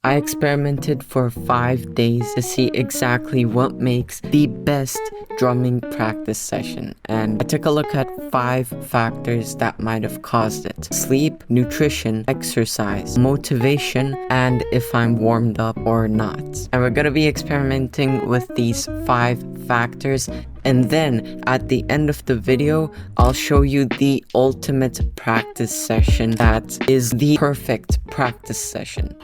I experimented for 5 days to see exactly what makes the best drumming practice session, and I took a look at 5 factors that might have caused it: sleep, nutrition, exercise, motivation, and if I'm warmed up or not. And we're gonna be experimenting with these 5 factors, and then at the end of the video I'll show you the ultimate practice session that is the perfect practice session.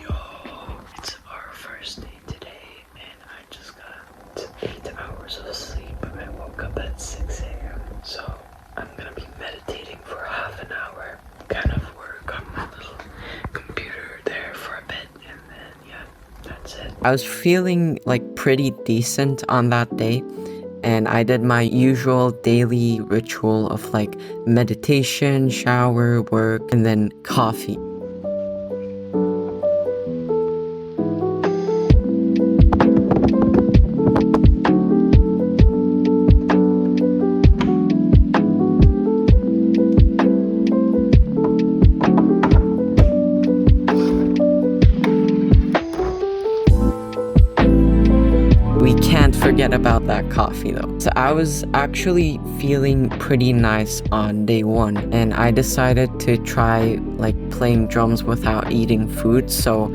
It's our first day today, and I just got 8 hours of sleep. I woke up at 6 a.m. So I'm gonna be meditating for half an hour, kind of work on my little computer there for a bit, and then yeah, that's it. I was feeling like pretty decent on that day, and I did my usual daily ritual of like meditation, shower, work, and then coffee. We can't forget about that coffee though. So I was actually feeling pretty nice on day 1, and I decided to try like playing drums without eating food, so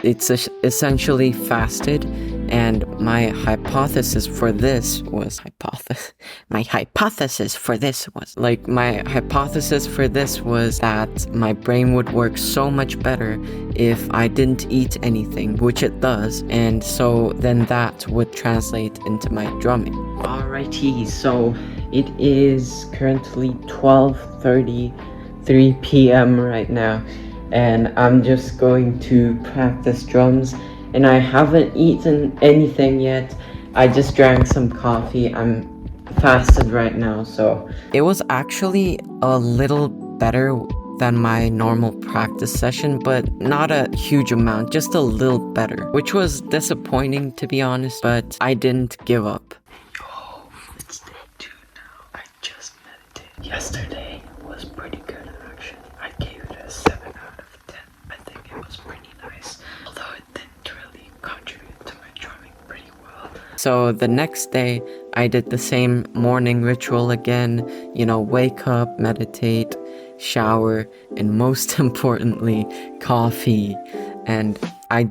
it's essentially fasted. And my hypothesis for this was my hypothesis for this was that my brain would work so much better if I didn't eat anything, which it does, and so then that would translate into my drumming. Alrighty, so it is currently 12:33 p.m. right now, and I'm just going to practice drums. And I haven't eaten anything yet. I just drank some coffee. I'm fasted right now, so it was actually a little better than my normal practice session, but not a huge amount, just a little better, which was disappointing to be honest, but I didn't give up. Yo, it's day 2 now. I just meditated. Yesterday was pretty good actually. I gave it a 7 out of 10. I think it was pretty nice, although it didn't really contribute to my drumming pretty well. So the next day I did the same morning ritual again, wake up, meditate, shower, and most importantly, coffee. And I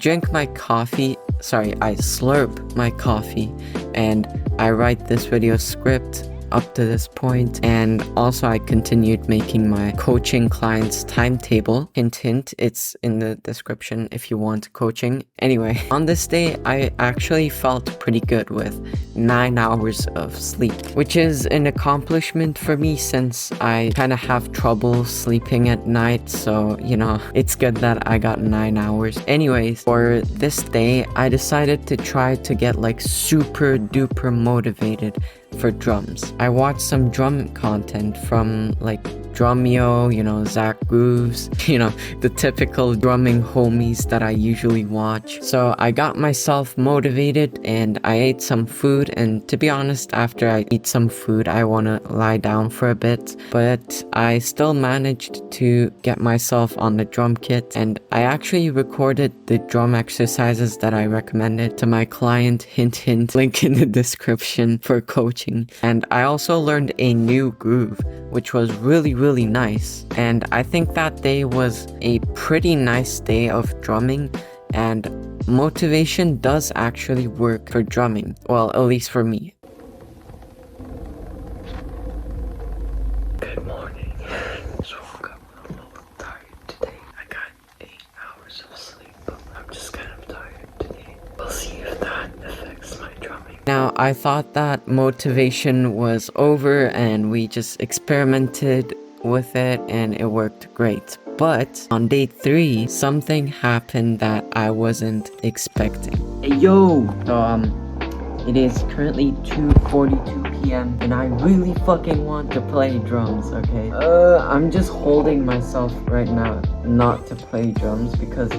slurp my coffee, and I write this video script up to this point, and also I continued making my coaching clients timetable. Hint, it's in the description if you want coaching. Anyway, on this day I actually felt pretty good with 9 hours of sleep, which is an accomplishment for me since I kind of have trouble sleeping at night, so it's good that I got 9 hours. Anyways, for this day I decided to try to get like super duper motivated for drums. I watched some drum content from like Drumeo, Zach Grooves, the typical drumming homies that I usually watch. So I got myself motivated and I ate some food, and to be honest, after I eat some food I want to lie down for a bit, but I still managed to get myself on the drum kit, and I actually recorded the drum exercises that I recommended to my client. Hint, link in the description for coaching. And I also learned a new groove, which was really nice, and I think that day was a pretty nice day of drumming, and motivation does actually work for drumming, well, at least for me. Good morning. Just woke up a little tired today. I got 8 hours of sleep. I'm just kind of tired today. We'll see if that affects my drumming. Now, I thought that motivation was over and we just experimented with it and it worked great. But on day 3, something happened that I wasn't expecting. Hey yo! So it is currently 2:42 p.m. and I really fucking want to play drums, okay? I'm just holding myself right now not to play drums because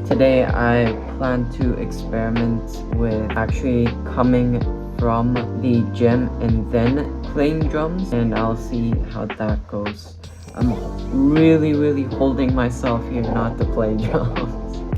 today I plan to experiment with actually coming from the gym and then playing drums, and I'll see how that goes. I'm really holding myself here not to play drums.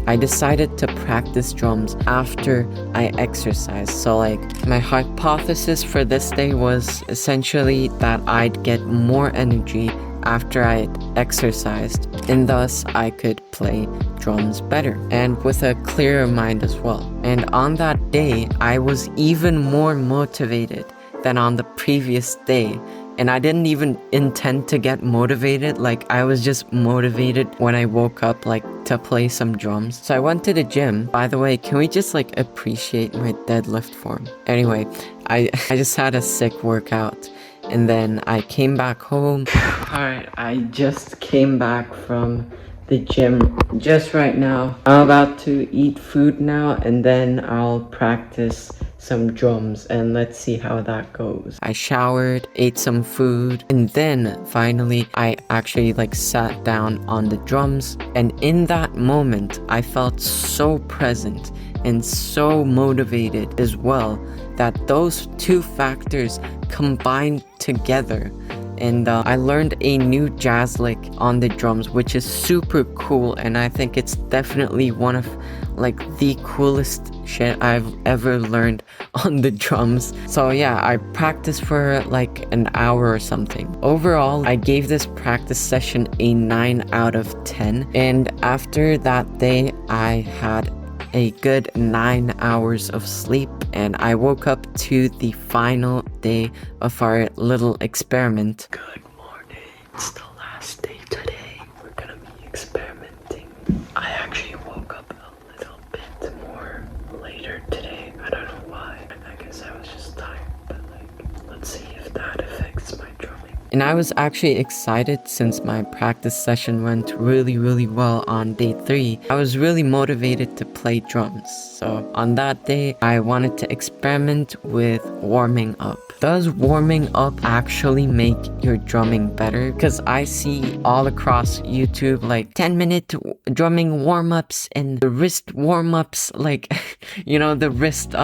I decided to practice drums after I exercised. So like my hypothesis for this day was essentially that I'd get more energy after I had exercised, and thus I could play drums better and with a clearer mind as well. And on that day, I was even more motivated than on the previous day. And I didn't even intend to get motivated. Like, I was just motivated when I woke up, like, to play some drums. So I went to the gym. By the way, can we just like appreciate my deadlift form? Anyway, I just had a sick workout. And then I came back home. Alright, I just came back from the gym just right now. I'm about to eat food now, and then I'll practice some drums, and let's see how that goes. I showered, ate some food, and then finally I actually like sat down on the drums, and in that moment I felt so present and so motivated as well, that those two factors combined together. And I learned a new jazz lick on the drums, which is super cool, and I think it's definitely one of like the coolest shit I've ever learned on the drums. So yeah, I practiced for like an hour or something. Overall, I gave this practice session a 9 out of 10, and after that day I had a good 9 hours of sleep, and I woke up to the final day of our little experiment. Good morning. It's the last day today. We're gonna be experimenting. I actually woke up a little bit more later today. I don't know why. I guess I was just tired, but like, let's see if that affects my drumming. And I was actually excited since my practice session went really well on day 3. I was really motivated to play drums. So on that day, I wanted to experiment with warming up. Does warming up actually make your drumming better? Because I see all across YouTube like 10-minute drumming warm-ups and the wrist warm-ups, like, you know, the wrist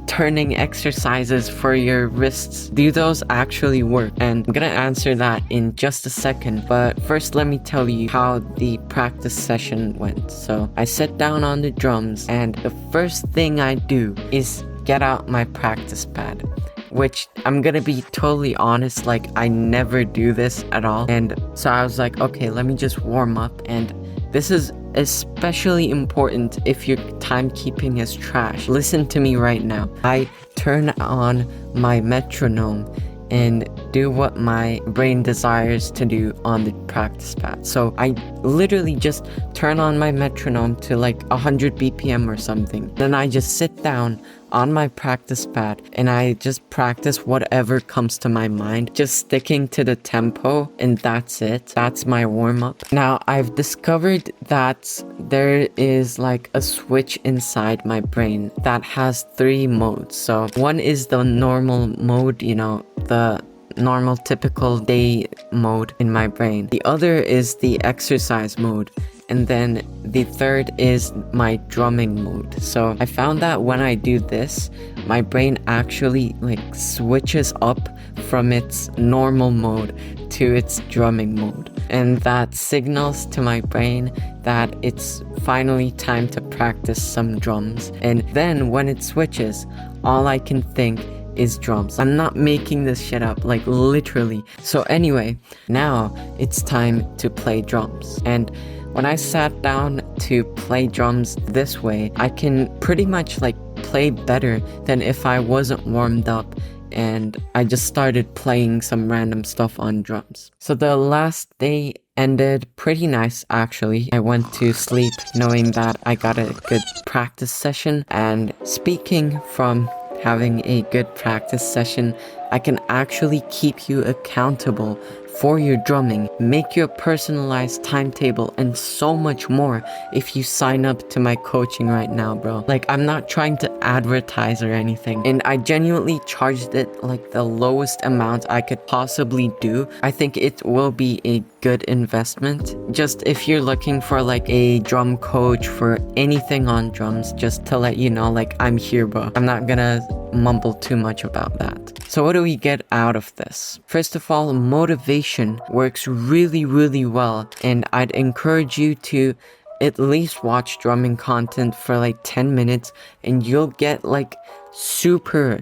turning exercises for your wrists. Do those actually work? And I'm gonna answer that in just a second, but first let me tell you how the practice session went. So I sit down on the drums, and the first thing I do is get out my practice pad, which I'm gonna be totally honest, like I never do this at all. And so I was like, okay, let me just warm up. And this is especially important if your timekeeping is trash. Listen to me right now. I turn on my metronome and do what my brain desires to do on the practice pad. So I literally just turn on my metronome to like 100 BPM or something. Then I just sit down on my practice pad and I just practice whatever comes to my mind, just sticking to the tempo, and that's it. That's my warm-up. Now I've discovered that there is like a switch inside my brain that has 3 modes. So one is the normal mode, you know, the normal typical day mode in my brain. The other is the exercise mode. And then the third is my drumming mode. So I found that when I do this, my brain actually like switches up from its normal mode to its drumming mode. And that signals to my brain that it's finally time to practice some drums. And then when it switches, all I can think is drums. I'm not making this shit up, like literally. So anyway, now it's time to play drums. And when I sat down to play drums this way, I can pretty much like play better than if I wasn't warmed up and I just started playing some random stuff on drums. So the last day ended pretty nice actually. I went to sleep knowing that I got a good practice session, and speaking from having a good practice session, I can actually keep you accountable for your drumming, make your personalized timetable, and so much more if you sign up to my coaching right now, bro. Like, I'm not trying to advertise or anything, and I genuinely charged it like the lowest amount I could possibly do. I think it will be a good investment. Just if you're looking for like a drum coach for anything on drums, just to let you know, like, I'm here, bro. I'm not gonna mumble too much about that. So what do we get out of this? First of all, motivation works really well, and I'd encourage you to at least watch drumming content for like 10 minutes and you'll get like super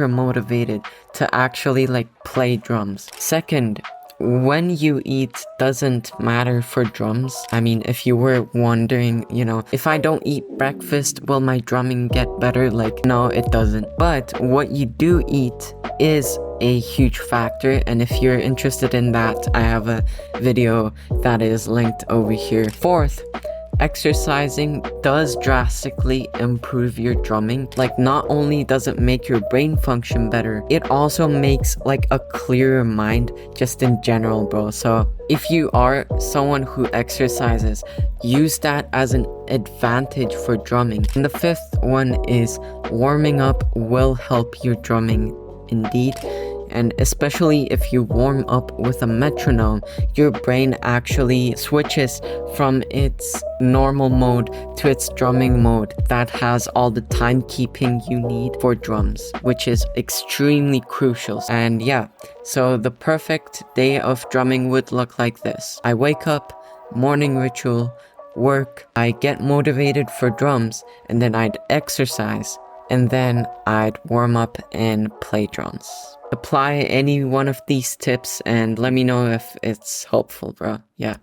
motivated to actually like play drums. Second, when you eat doesn't matter for drums. I mean, if you were wondering, you know, if I don't eat breakfast, will my drumming get better? Like, no, it doesn't. But what you do eat is a huge factor, and if you're interested in that, I have a video that is linked over here. Fourth, exercising does drastically improve your drumming. Like, not only does it make your brain function better, it also makes like a clearer mind just in general, bro. So if you are someone who exercises, use that as an advantage for drumming. And the fifth one is warming up will help your drumming indeed. And especially if you warm up with a metronome, your brain actually switches from its normal mode to its drumming mode that has all the timekeeping you need for drums, which is extremely crucial. And yeah, so the perfect day of drumming would look like this. I wake up, morning ritual, work, I get motivated for drums, and then I'd exercise, and then I'd warm up and play drums. Apply any one of these tips and let me know if it's helpful, bro. Yeah.